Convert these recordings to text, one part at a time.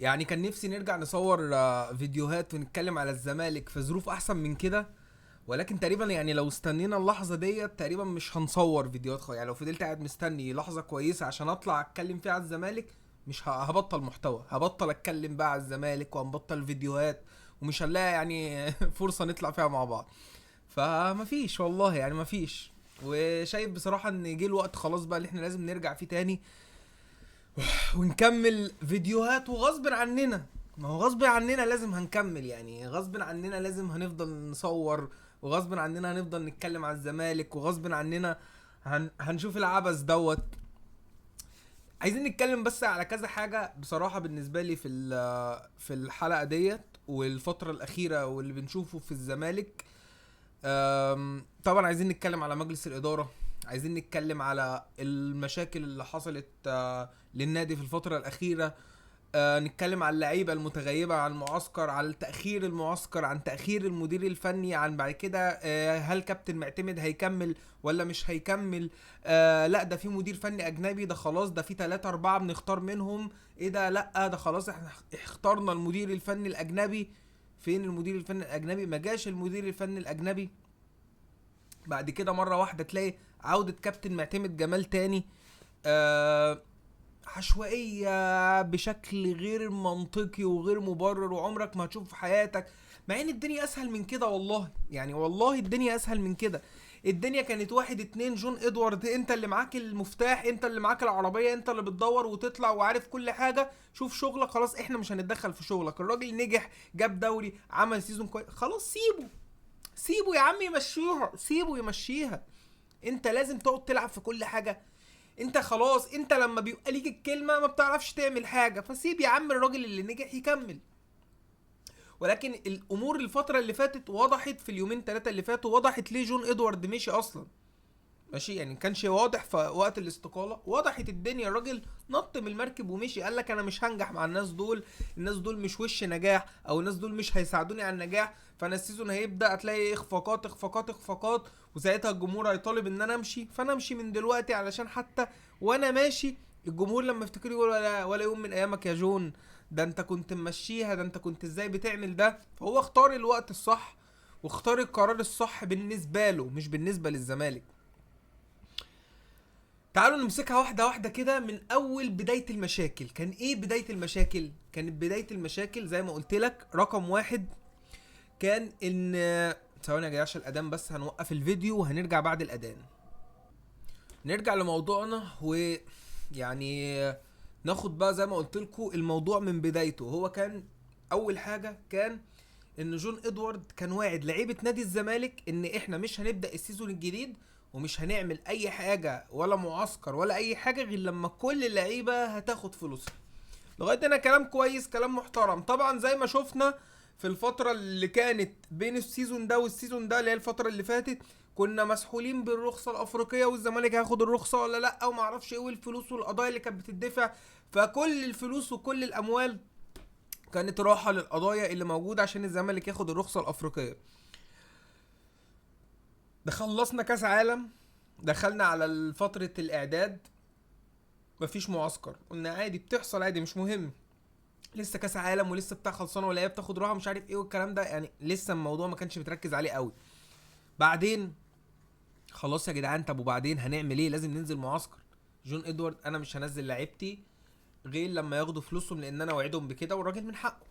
يعني كان نفسي نرجع نصور فيديوهات ونتكلم على الزمالك في ظروف احسن من كده. ولكن تقريبا يعني لو استنينا اللحظة ديت تقريبا مش هنصور فيديوهات خالص. يعني لو فضلت قاعد مستني لحظة كويسة عشان اطلع اتكلم فيها على الزمالك، مش هبطل محتوى، هبطل اتكلم بقى على الزمالك وهنبطل فيديوهات، ومش هنلاقي يعني فرصة نطلع فيها مع بعض. فمفيش والله، يعني مفيش. وشايف بصراحة ان جه الوقت خلاص بقى اللي احنا لازم نرجع فيه تاني ونكمل فيديوهات، وغصب عننا. ما هو غصب عننا لازم هنكمل، يعني غصب عننا لازم هنفضل نصور، وغصب عننا هنفضل نتكلم على الزمالك، وغصب عننا هنشوف العبث دوت. عايزين نتكلم بس على كذا حاجة بصراحة بالنسبة لي في الحلقة ديت والفترة الأخيرة واللي بنشوفه في الزمالك. طبعا عايزين نتكلم على مجلس الإدارة، عايزين نتكلم على المشاكل اللي حصلت للنادي في الفترة الأخيرة. نتكلم على اللعيبة المتغيبة عن المعسكر، على تأخير المعسكر، عن تأخير المدير الفني، عن بعد كده هل كابتن معتمد هيكمل ولا مش هيكمل. لا ده في مدير فني أجنبي، ده خلاص ده في 3 4 بنختار منهم. ايه ده؟ لا ده خلاص احنا اخترنا المدير الفني الأجنبي. فين المدير الفني الأجنبي؟ ما جاش المدير الفني الأجنبي. بعد كده مرة واحدة تلاقي عودة كابتن معتمد جمال تاني. آه عشوائية بشكل غير منطقي وغير مبرر، وعمرك ما هتشوف في حياتك. مع ان الدنيا اسهل من كده والله، يعني والله الدنيا اسهل من كده. الدنيا كانت 1 2 جون ادوارد، انت اللي معاك المفتاح، انت اللي معاك العربية، انت اللي بتدور وتطلع وعارف كل حاجة. شوف شغلك، خلاص احنا مش هنتدخل في شغلك. الراجل نجح، جاب دوري، عمل سيزون كويس، خلاص سيبه. سيبه يا عم يمشيها، سيبه يمشيها. انت لازم تقعد تلعب في كل حاجة؟ انت خلاص، انت لما بيبقى ليك الكلمه ما بتعرفش تعمل حاجه، فسيب يا عم الراجل اللي نجح يكمل. ولكن الامور الفتره اللي فاتت وضحت، في اليومين 3 اللي فاتوا وضحت ليه جون ادوارد مشي اصلا. ماشي، يعني كانش واضح في وقت الاستقاله، وضحت الدنيا. الراجل نط من المركب ومشي، قال لك انا مش هنجح مع الناس دول، الناس دول مش وش نجاح، او الناس دول مش هيساعدوني على النجاح. فانا السيزون هيبدا هتلاقي اخفاقات اخفاقات اخفاقات، وساعتها الجمهور هيطالب ان انا امشي، فانا امشي من دلوقتي علشان حتى وانا ماشي الجمهور لما يفتكر يقول ولا يوم من ايامك يا جون، ده انت كنت ممشيها، ده انت كنت ازاي بتعمل ده. فهو اختار الوقت الصح، واختار القرار الصح بالنسبه له مش بالنسبه للزمالك. تعالوا نمسكها واحدة واحدة كده من أول بداية المشاكل. كان إيه بداية المشاكل؟ كانت بداية المشاكل زي ما قلت لك، رقم واحد كان إن ثواني يا جدعان عشان الأذان، بس هنوقف الفيديو وهنرجع بعد الأذان. نرجع لموضوعنا، ويعني ناخد بقى زي ما قلت لكم الموضوع من بدايته. هو كان أول حاجة كان ان جون ادوارد كان واعد لعيبه نادي الزمالك ان احنا مش هنبدا السيزون الجديد ومش هنعمل اي حاجه ولا معسكر ولا اي حاجه غير لما كل اللعيبه هتاخد فلوسها. لغايه هنا كلام كويس، كلام محترم. طبعا زي ما شفنا في الفتره اللي كانت بين السيزون ده والسيزون ده اللي هي الفتره اللي فاتت، كنا مسحولين بالرخصه الافريقيه، والزمالك هياخد الرخصه ولا لا، وما اعرفش ايه، والفلوس والقضايا اللي كانت بتدفع. فكل الفلوس وكل الاموال كانت راحة للقضايا اللي موجودة عشان الزمالك ياخد الرخصة الأفريقية. ده خلصنا كاس عالم، دخلنا على فترة الإعداد، مفيش معسكر. قلنا عادي بتحصل، عادي مش مهم، لسه كاس عالم ولسه بتاع خلصانه ولا هي بتاخد راحه مش عارف ايه والكلام ده، يعني لسه الموضوع ما كانش بتركز عليه قوي. بعدين خلاص يا جدعان، طب وبعدين هنعمل ايه؟ لازم ننزل معسكر. جون ادوارد، انا مش هنزل لعيبتي غير لما ياخدوا فلوسهم لان انا وعدهم بكده والراجل من حقه.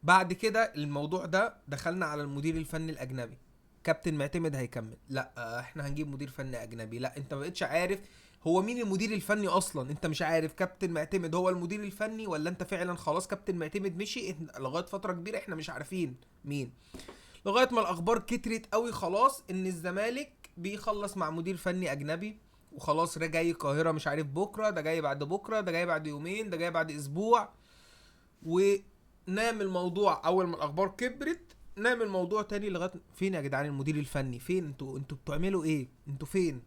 بعد كده الموضوع ده دخلنا على المدير الفني الاجنبي. كابتن معتمد هيكمل، لا احنا هنجيب مدير فني اجنبي. لا انت ما بقتش عارف هو مين المدير الفني اصلا. انت مش عارف كابتن معتمد هو المدير الفني ولا انت فعلا خلاص كابتن معتمد مشي. لغايه فتره كبيره احنا مش عارفين مين، لغايه ما الاخبار كترت قوي خلاص ان الزمالك بيخلص مع مدير فني اجنبي، وخلاص ده جاي القاهره مش عارف بكره، ده جاي بعد بكره، ده جاي بعد يومين، ده جاي بعد اسبوع. ونام الموضوع اول ما الاخبار كبرت، نام الموضوع تاني. لغايه فين يا جدعان المدير الفني؟ فين انتوا بتعملوا ايه؟ انتوا فين؟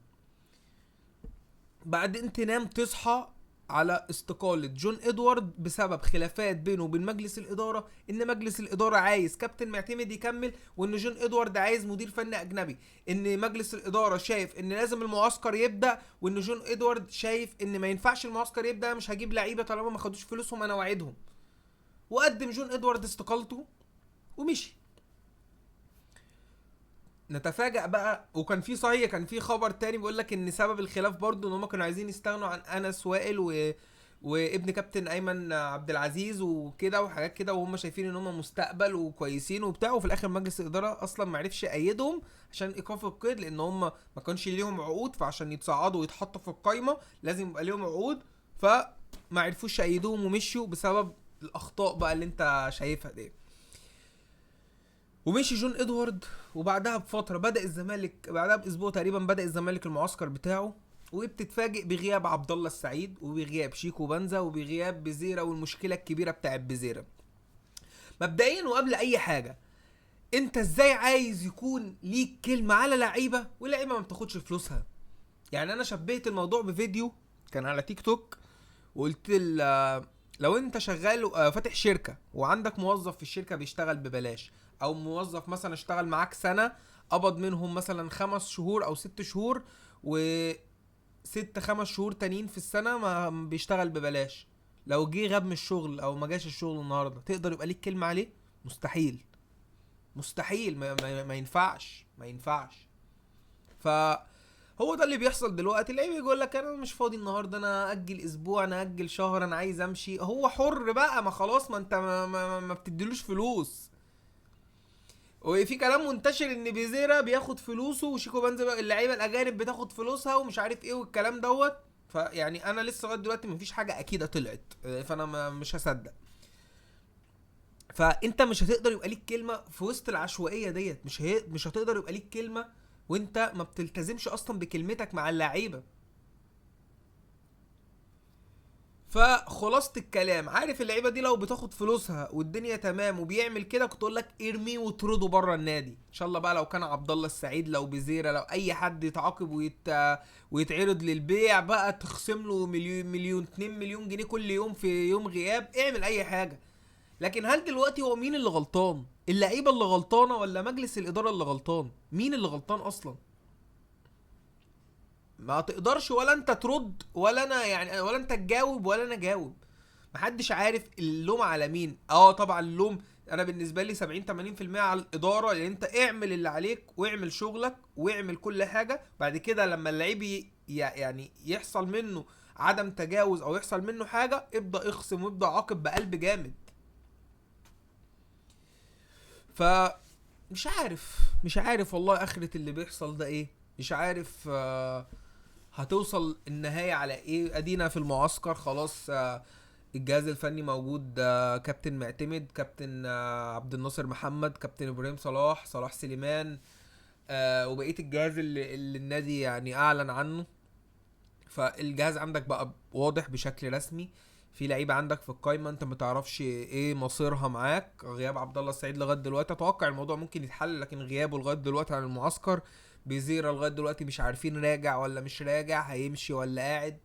بعدين تنام تصحى على استقالة جون ادوارد بسبب خلافات بينه وبين مجلس الادارة، ان مجلس الادارة عايز كابتن معتمد يكمل، وان جون ادوارد عايز مدير فني اجنبي، ان مجلس الادارة شايف ان لازم المعسكر يبدأ، وان جون ادوارد شايف ان ما ينفعش المعسكر يبدأ، مش هجيب لعيبة طالما ما خدوش فلوسهم انا واعدهم. وقدم جون ادوارد استقالته ومشي. نتفاجأ بقى، وكان في صحيح كان في خبر تاني بيقول لك ان سبب الخلاف برضو ان هم كانوا عايزين يستغنوا عن انس وائل وابن كابتن ايمن عبد العزيز وكده وحاجات كده، وهم شايفين ان هم مستقبل وكويسين وبتاع، وفي الاخر مجلس الاداره اصلا ما عرفش يأيدهم عشان ايقاف القيد، لان هم ما كانش ليهم عقود، فعشان يتصعدوا ويتحطوا في القايمه لازم يبقى ليهم عقود، فما عرفوش يأيدوهم ومشوا بسبب الاخطاء بقى اللي انت شايفها دي. ومشي جون ادوارد، وبعدها بفتره بدا الزمالك، بعدها باسبوع تقريبا بدا الزمالك المعسكر بتاعه، وبتتفاجئ بغياب عبد الله السعيد، وبغياب شيكو بنزا، وبغياب بزيرة، والمشكله الكبيره بتاعت بزيرة. مبدئيا وقبل اي حاجه، انت ازاي عايز يكون ليك كلمه على لعيبه واللعيبه ما بتاخدش فلوسها؟ يعني انا شبهت الموضوع بفيديو كان على تيك توك، وقلت لو انت شغال فاتح شركة وعندك موظف في الشركة بيشتغل ببلاش، او موظف مثلا اشتغل معاك سنة، قبض منهم مثلا 5 شهور او 6 شهور، و 5 شهور تانيين في السنة ما بيشتغل ببلاش، لو جه غاب من الشغل او ما جاش الشغل النهاردة تقدر يبقى ليك كلمة عليه؟ مستحيل. مستحيل، ما ينفعش، ما ينفعش. ف هو ده اللي بيحصل دلوقتي. اللعيب يقول لك انا مش فاضي النهارده، انا اجل اسبوع، انا اجل شهر، انا عايز امشي. هو حر بقى، ما خلاص، ما انت ما بتديلوش فلوس. وفي كلام منتشر ان بيزيرا بياخد فلوسه، وشيكو بنزا اللعيبه الاجانب بتاخد فلوسها ومش عارف ايه والكلام دوت. فيعني انا لسه لغايه دلوقتي مفيش حاجه اكيده طلعت، فانا مش هصدق. فانت مش هتقدر يبقى ليك كلمه في وسط العشوائيه ديت، مش هتقدر يبقى ليك كلمه وانت ما بتلتزمش اصلا بكلمتك مع اللعيبه. فخلاصة الكلام، عارف اللعيبه دي لو بتاخد فلوسها والدنيا تمام وبيعمل كده، كنت اقول لك ارميه وطرده بره النادي ان شاء الله بقى. لو كان عبد الله السعيد، لو بزيرة، لو اي حد يتعاقب ويتعرض للبيع بقى، تخصم له مليون 2 مليون جنيه كل يوم في يوم غياب، اعمل اي حاجه. لكن هل دلوقتي هو مين اللي غلطان؟ اللعيبه اللي غلطانه ولا مجلس الاداره اللي غلطان؟ مين اللي غلطان اصلا؟ ما تقدرش ولا انت ترد ولا انا يعني، ولا انت تجاوب ولا انا جاوب. محدش عارف اللوم على مين. طبعا اللوم انا بالنسبه لي 70 80% على الاداره، لان انت اعمل اللي عليك واعمل شغلك واعمل كل حاجه. بعد كده لما اللعيب يعني يحصل منه عدم تجاوز او يحصل منه حاجه، ابدا اخصم وابدا عاقب بقلب جامد. ف مش عارف والله اخرة اللي بيحصل ده ايه. مش عارف هتوصل النهاية على ايه. ادينا في المعسكر خلاص، الجهاز الفني موجود، كابتن معتمد، كابتن عبد الناصر محمد، كابتن ابراهيم صلاح سليمان، وبقية الجهاز اللي النادي يعني اعلن عنه. فالجهاز عندك بقى واضح بشكل رسمي. في لعيبه عندك في القايمه انت ما تعرفش ايه مصيرها معاك. غياب عبد الله السعيد لغايه دلوقتي اتوقع الموضوع ممكن يتحل، لكن غيابه لغايه دلوقتي عن المعسكر. بيزيرا لغايه دلوقتي مش عارفين راجع ولا مش راجع، هيمشي ولا قاعد،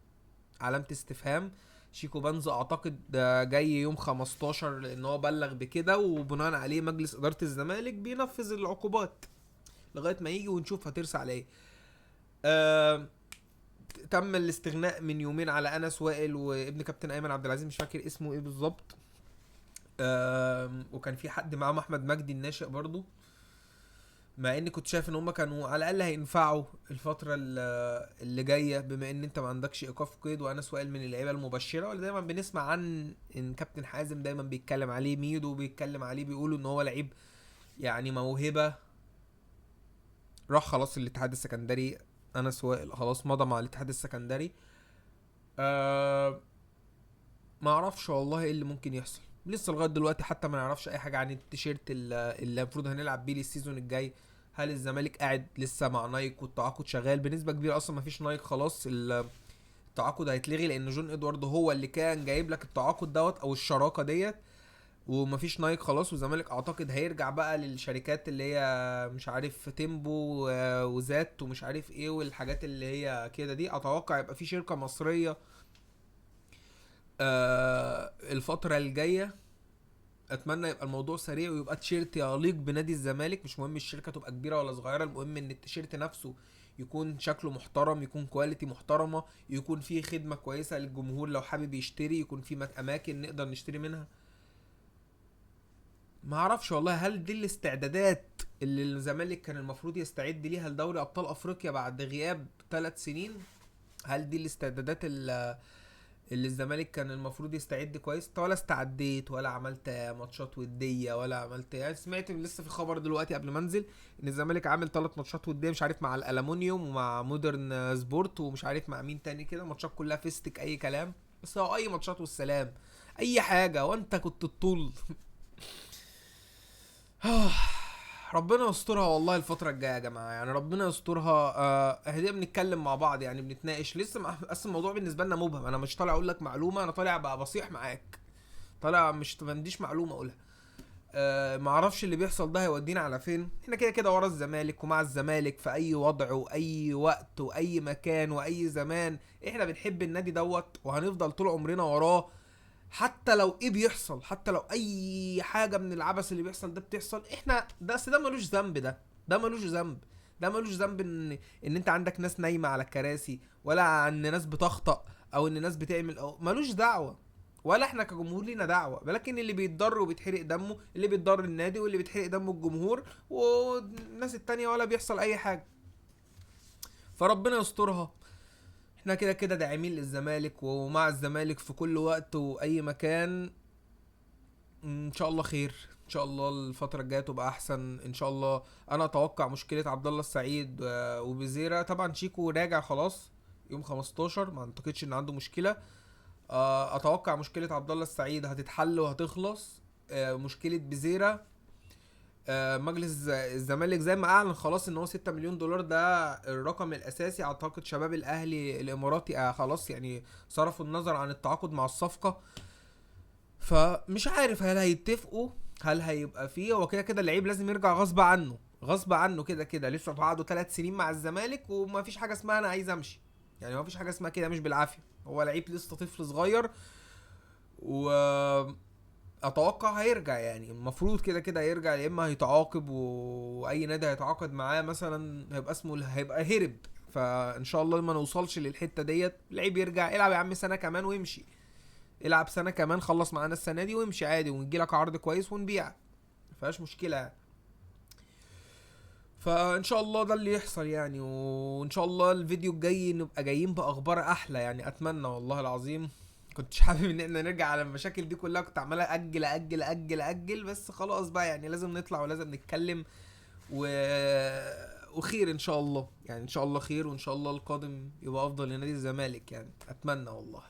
علامه استفهام. شيكو بنزا اعتقد جاي يوم 15 لان هو بلغ بكده، وبناء عليه مجلس اداره الزمالك بينفذ العقوبات لغايه ما يجي ونشوف هترسى على ايه. أه تم الاستغناء من يومين على انس وائل وابن كابتن ايمن عبد العزيز، مش فاكر اسمه ايه بالظبط. وكان في حد معاهم احمد مجدي الناشئ برضو، مع اني كنت شايف ان هم كانوا على الاقل هينفعوا الفتره اللي جايه، بما ان انت ما عندكش ايقاف قيد. وانس وائل من اللعيبه المبشره، واللي دايما بنسمع عن ان كابتن حازم دايما بيتكلم عليه، ميدو بيتكلم عليه، بيقولوا ان هو لعيب يعني موهبه. راح خلاص الاتحاد السكندري، انس وائل خلاص مضى مع الاتحاد السكندري. أه ما اعرفش والله ايه اللي ممكن يحصل لسه لغايه دلوقتي. حتى ما نعرفش اي حاجه عن التيشيرت اللي المفروض هنلعب بيه السيزون الجاي. هل الزمالك قاعد لسه مع نايك والتعاقد شغال؟ بنسبه كبيره اصلا ما فيش نايك، خلاص التعاقد هيتلغي، لان جون ادوارد هو اللي كان جايب لك التعاقد دوت او الشراكه ديت. ومفيش نايك خلاص، والزمالك اعتقد هيرجع بقى للشركات اللي هي مش عارف تيمبو وذات ومش عارف ايه والحاجات اللي هي كده دي. اتوقع يبقى في شركه مصريه الفتره الجايه اتمنى يبقى الموضوع سريع، ويبقى تيشيرت يليق بنادي الزمالك. مش مهم الشركه تبقى كبيره ولا صغيره، المهم ان التيشيرت نفسه يكون شكله محترم، يكون كواليتي محترمه، يكون فيه خدمه كويسه للجمهور. لو حابب يشتري يكون فيه اماكن نقدر نشتري منها. ما اعرفش والله، هل دي الاستعدادات اللي الزمالك كان المفروض يستعد ليها لدوري ابطال افريقيا بعد غياب 3 سنين؟ هل دي الاستعدادات اللي الزمالك كان المفروض يستعد كويس؟ انت ولا استعديت ولا عملت ماتشات وديه ولا عملت يعني. سمعت لسه في خبر دلوقتي قبل ما انزل ان الزمالك عامل 3 ماتشات وديه، مش عارف مع الالومنيوم ومع مودرن سبورت ومش عارف مع مين تاني كده، ماتشات كلها فيستك اي كلام. بس هو اي ماتشات والسلام، اي حاجه وانت كنت الطول. ربنا يسترها والله الفترة الجاية يا جماعة، يعني ربنا يسترها. اهدي بنتكلم مع بعض يعني، بنتناقش لسه اصل الموضوع بالنسبة لنا مبهم. انا مش طالع اقول لك معلومة، انا طالع بقى بصيح معاك، طالع مش ما عنديش معلومة اقولها. ما اعرفش اللي بيحصل ده هيودينا على فين. احنا كده كده ورا الزمالك ومع الزمالك في اي وضع واي وقت واي مكان واي زمان. احنا بنحب النادي دوت وهنفضل طول عمرنا وراه، حتى لو ايه بيحصل، حتى لو اي حاجه من العبث اللي بيحصل ده بتحصل. احنا ده أصل ده ملوش ذنب، ده ملوش ذنب. ده ملوش ذنب ان انت عندك ناس نايمه على الكراسي، ولا ان ناس بتخطأ، او ان ناس بتعمل، او ملوش دعوه. ولا احنا كجمهور لينا دعوه، ولكن اللي بيتضر وبيتحرق دمه اللي بيتضر النادي، واللي بيتحرق دمه الجمهور، والناس التانية ولا بيحصل اي حاجه. فربنا يسترها. احنا كده كده داعمين للزمالك ومع الزمالك في كل وقت واي مكان. ان شاء الله خير، ان شاء الله الفتره الجايه تبقى احسن ان شاء الله. انا اتوقع مشكله عبد الله السعيد وبزيرة، طبعا شيكو راجع خلاص يوم 15، ما اعتقدش ان عنده مشكله. اتوقع مشكله عبد الله السعيد هتتحل وهتخلص. مشكله بزيرة، مجلس الزمالك زي ما اعلن خلاص ان هو 6 مليون دولار ده الرقم الاساسي. اعتقد شباب الاهلي الاماراتي خلاص يعني صرفوا النظر عن التعاقد مع الصفقه. فمش عارف هل هيتفقوا، هل هيبقى فيه. هو كده كده اللعيب لازم يرجع غصب عنه، غصب عنه كده كده. لسه بعده 3 سنين مع الزمالك وما فيش حاجه اسمها انا عايز امشي، يعني ما فيش حاجه اسمها كده، مش بالعافيه. هو لعيب لسه طفل صغير، و اتوقع هيرجع يعني. المفروض كده كده هيرجع، يا اما هيتعاقب واي نادي هيتعاقد معاه مثلا هيبقى اسمه هيبقى هرب. فان شاء الله ما نوصلش للحته ديت. اللعيب يرجع يلعب يا عم سنه كمان ويمشي، العب سنه كمان، خلص معانا السنه دي وامشي عادي، ونجي لك عرض كويس ونبيع، مفيهاش مشكله. فان شاء الله ده اللي يحصل يعني. وان شاء الله الفيديو الجاي نبقى جايين باخبار احلى يعني، اتمنى والله العظيم. كنتش حابب ان احنا نرجع على المشاكل دي كلها، كنت عمال اجل اجل اجل اجل، بس خلاص بقى يعني لازم نطلع ولازم نتكلم و... وخير ان شاء الله يعني. ان شاء الله خير، وان شاء الله القادم يبقى افضل لنادي الزمالك يعني، اتمنى والله.